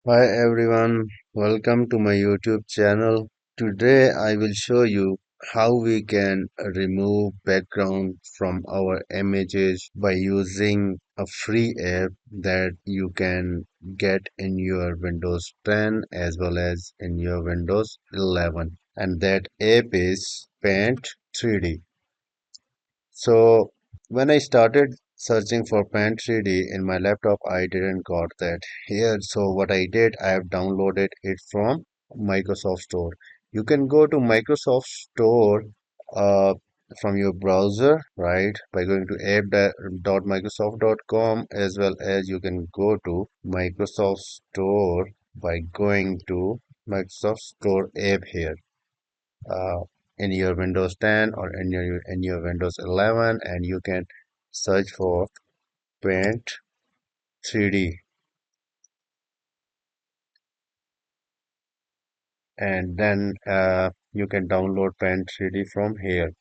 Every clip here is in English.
Hi everyone, welcome to my YouTube channel. Today I will show you how we can remove background from our images by using a free app that you can get in your Windows 10 as well as in your Windows 11, and that app is Paint 3D. So when I started searching for Paint 3D in my laptop, I didn't got that here. So what I did, I have downloaded it from Microsoft Store. You can go to Microsoft Store uh, from your browser, right? By going to app.microsoft.com, as well as you can go to Microsoft Store by going to Microsoft Store app here uh, in your Windows 10 or in your Windows 11, and you can search for Paint 3D, and then you can download Paint 3D from here.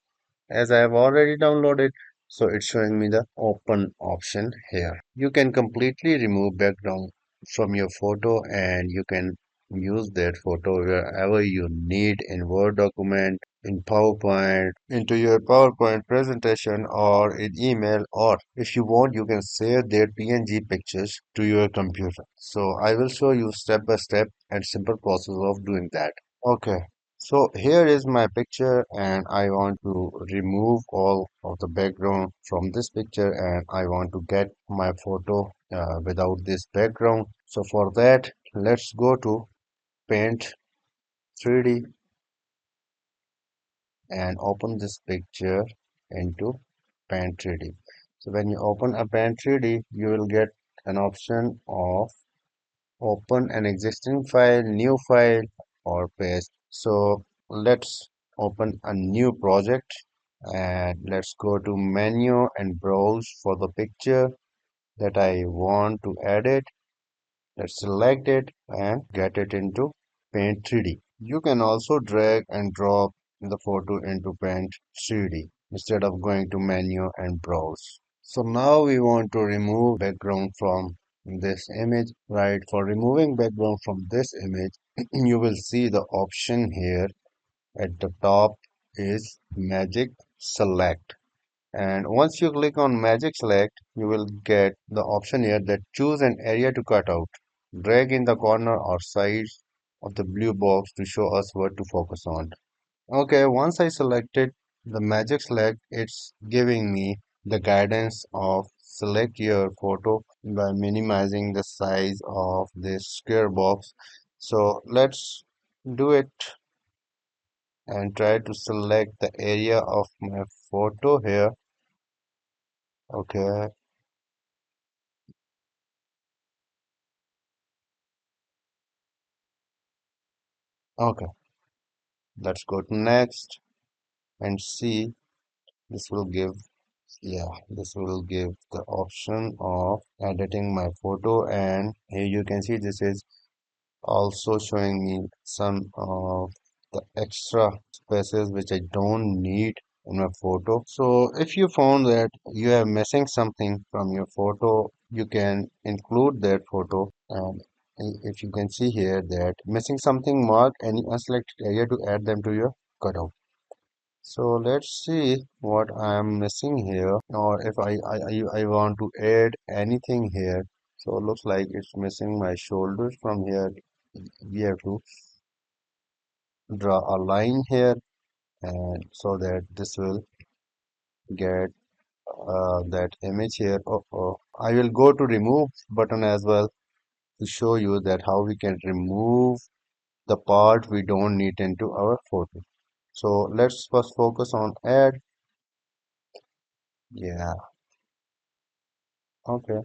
As I have already downloaded, so it's showing me the open option here. You can completely remove background from your photo, and you can use that photo wherever you need in Word document, in PowerPoint, into your PowerPoint presentation, or in email, or if you want, you can save their PNG pictures to your computer. So I will show you step by step and simple process of doing that. Okay, so here is my picture, and I want to remove all of the background from this picture, and I want to get my photo without this background. So for that, let's go to Paint 3D and open this picture into Paint 3D. So when you open a Paint 3D, you will get an option of open an existing file, new file, or paste. So let's open a new project, and let's go to menu and browse for the picture that I want to edit. Let's select it and get it into Paint 3D. You can also drag and drop the photo into Paint 3D instead of going to menu and browse. So now we want to remove background from this image, right? For removing background from this image, you will see the option here at the top is Magic Select. And once you click on Magic Select, you will get the option here that choose an area to cut out. Drag in the corner or sides of the blue box to show us what to focus on. Okay, once I selected the Magic Select, it's giving me the guidance of select your photo by minimizing the size of this square box. So let's do it and try to select the area of my photo here. Okay, okay. Let's go to next and see. This will give, yeah, this will give the option of editing my photo. And here you can see this is also showing me some of the extra spaces which I don't need in my photo. So if you found that you are missing something from your photo, you can include that photo. And if you can see here that missing something, mark any unselected area to add them to your cutout. So let's see what I am missing here, or if I want to add anything here. So it looks like it's missing my shoulders from here. We have to draw a line here, and so that this will get that image here. I will go to remove button as well to show you that how we can remove the part we don't need into our photo. So let's first focus on add. Yeah, okay,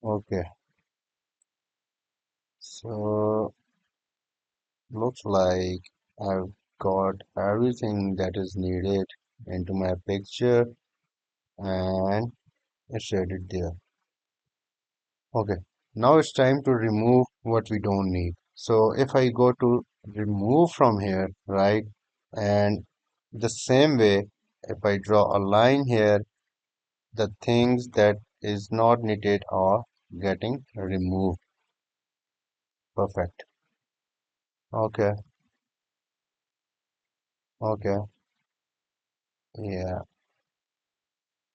okay. So looks like I've got everything that is needed into my picture, and it's added there. Okay, now it's time to remove what we don't need. So if I go to remove from here, right, and the same way, if I draw a line here, the things that is not needed are getting removed. Perfect. Okay, okay, yeah,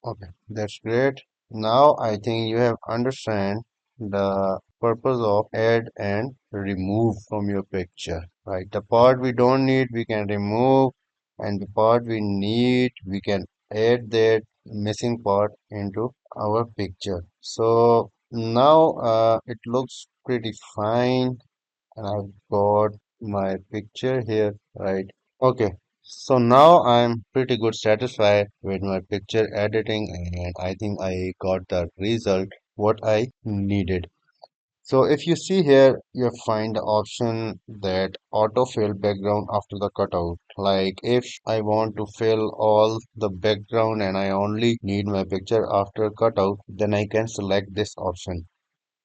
okay, that's great. Now I think you have understand the purpose of add and remove from your picture, right? The part we don't need, we can remove, and the part we need, we can add that missing part into our picture. So now it looks pretty fine, and I've got my picture here, right? Okay, so now I'm pretty good satisfied with my picture editing, and I think I got the result what I needed. So if you see here, you find the option that autofill background after the cutout. Like if I want to fill all the background and I only need my picture after cutout, then I can select this option.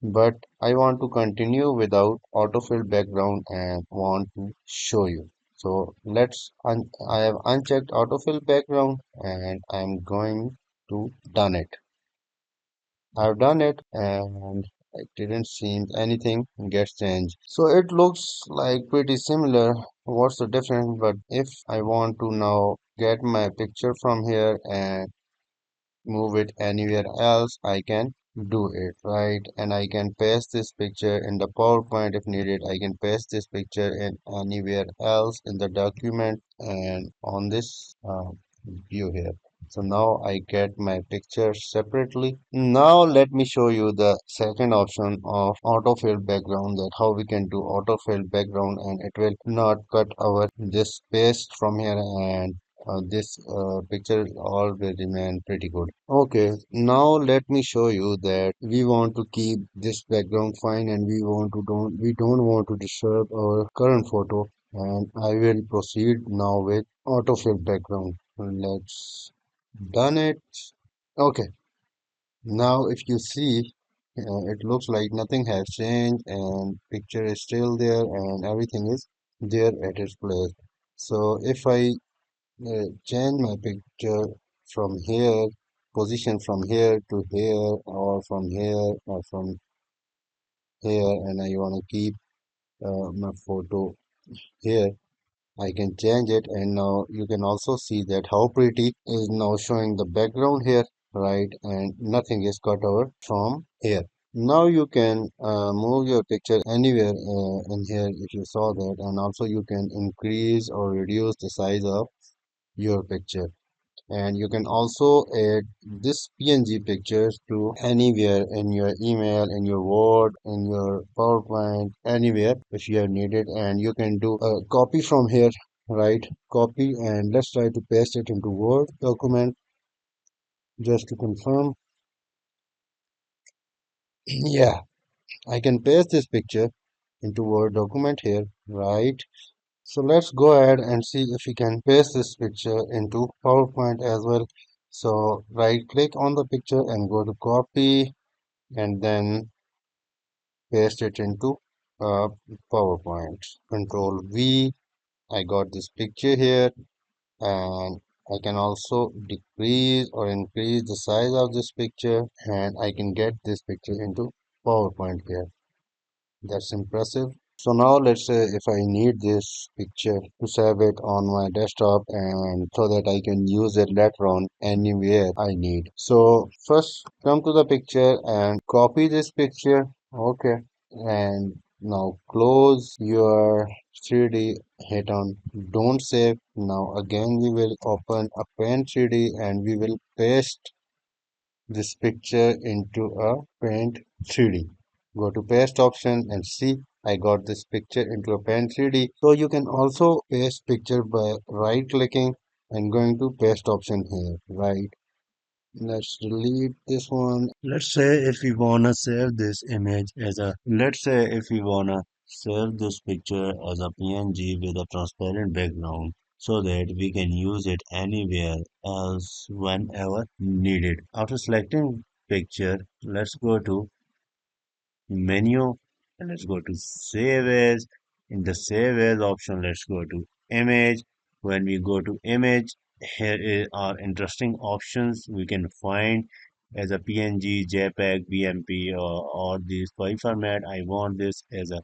But I want to continue without autofill background and want to show you. So I have unchecked autofill background and I'm going to done it. I've done it and it didn't seem anything gets changed. So it looks like pretty similar. What's the difference? But if I want to now get my picture from here and move it anywhere else, I can do it, right? And I can paste this picture in the PowerPoint if needed. I can paste this picture in anywhere else in the document and on this view here. So now I get my picture separately. Now let me show you the second option of autofill background, that how we can do autofill background and it will not cut our this paste from here, and this picture all will remain pretty good. Okay, now let me show you that we want to keep this background fine and we don't want to disturb our current photo, and I will proceed now with autofill background. Let's done it. Okay, now if you see, it looks like nothing has changed and picture is still there and everything is there at its place. So if I change my picture from here, position from here to here, or from here or from here, and I want to keep my photo here. I can change it, and now you can also see that how pretty is now showing the background here, right? And nothing is cut over from here. Now you can move your picture anywhere in here if you saw that, and also you can increase or reduce the size of your picture. And you can also add this PNG pictures to anywhere in your email, in your Word, in your PowerPoint, anywhere if you have needed. And you can do a copy from here, right? Copy, and let's try to paste it into Word document just to confirm. Yeah, I can paste this picture into Word document here, right? So let's go ahead and see if we can paste this picture into PowerPoint as well. So right click on the picture and go to copy and then paste it into uh, PowerPoint. Control V. I got this picture here, and I can also decrease or increase the size of this picture, and I can get this picture into PowerPoint here. That's impressive. So now let's say if I need this picture to save it on my desktop and so that I can use it later on anywhere I need. So first come to the picture and copy this picture. Okay. And now close your 3D, hit on don't save. Now again we will open a Paint 3D and we will paste this picture into a Paint 3D. Go to paste option and see I got this picture into a Paint 3D. So you can also paste picture by right clicking and going to paste option here, right? Let's delete this one. Let's say if we wanna save this image as a let's say if we wanna save this picture as a PNG with a transparent background so that we can use it anywhere else whenever needed. After selecting picture, let's go to menu And let's go to save as. In the save as option, let's go to image. When we go to image, here are interesting options we can find as a PNG, JPEG, BMP, or this file format. I want this as a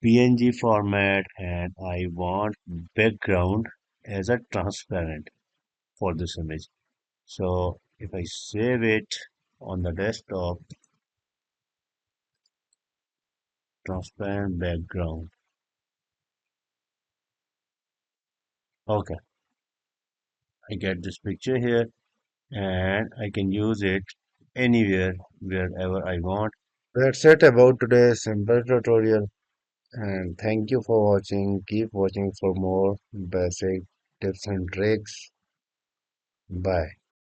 PNG format and I want background as a transparent for this image. So if I save it on the desktop, transparent background. Okay, I get this picture here and I can use it anywhere, wherever I want. That's it about today's simple tutorial and thank you for watching. Keep watching for more basic tips and tricks. Bye.